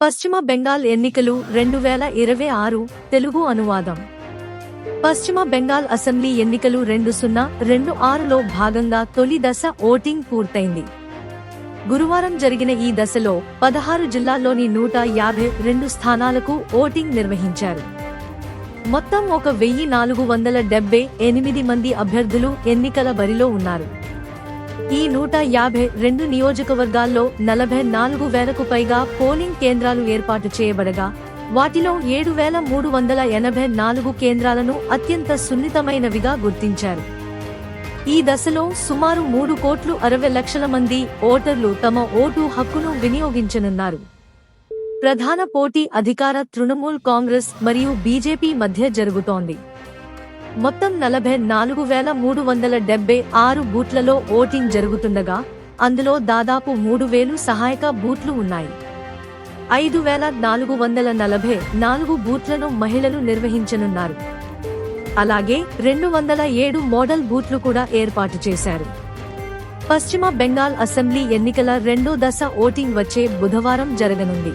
పశ్చిమ బెంగాల్ ఎన్నికలు 2026 తెలుగు అనువాదం. పశ్చిమ బెంగాల్ అసెంబ్లీ ఎన్నికలు 2026లో భాగంగా తొలి దశ ఓటింగ్ పూర్తయింది. గురువారం జరిగిన ఈ దశలో 16 జిల్లాల్లోని 152 స్థానాలకు ఓటింగ్ నిర్వహించారు. మొత్తం 1478 మంది అభ్యర్థులు ఎన్నికల బరిలో ఉన్నారు. ఈ 152 నియోజకవర్గాల్లో 44,000కు పైగా పోలింగ్ కేంద్రాలు ఏర్పాటు చేయబడగా, వాటిలో 7,384 కేంద్రాలను అత్యంత సున్నితమైనవిగా గుర్తించారు. ఈ దశలో సుమారు 3,60,00,000 మంది ఓటర్లు తమ ఓటు హక్కును వినియోగించనున్నారు. ప్రధాన పోటీ అధికార తృణమూల్ కాంగ్రెస్ మరియు బీజేపీ మధ్య జరుగుతోంది. మొత్తం 44,376 బూత్లలో ఓటింగ్ జరుగుతుండగా, అందులో దాదాపు 3,000 సహాయక బూత్లు ఉన్నాయి. 5,444 బూత్లను మహిళలు నిర్వహించనున్నారు. అలాగే 207 మోడల్ బూత్లు కూడా ఏర్పాటు చేశారు. పశ్చిమ బెంగాల్ అసెంబ్లీ ఎన్నికల రెండో దశ ఓటింగ్ వచ్చే బుధవారం జరగనుంది.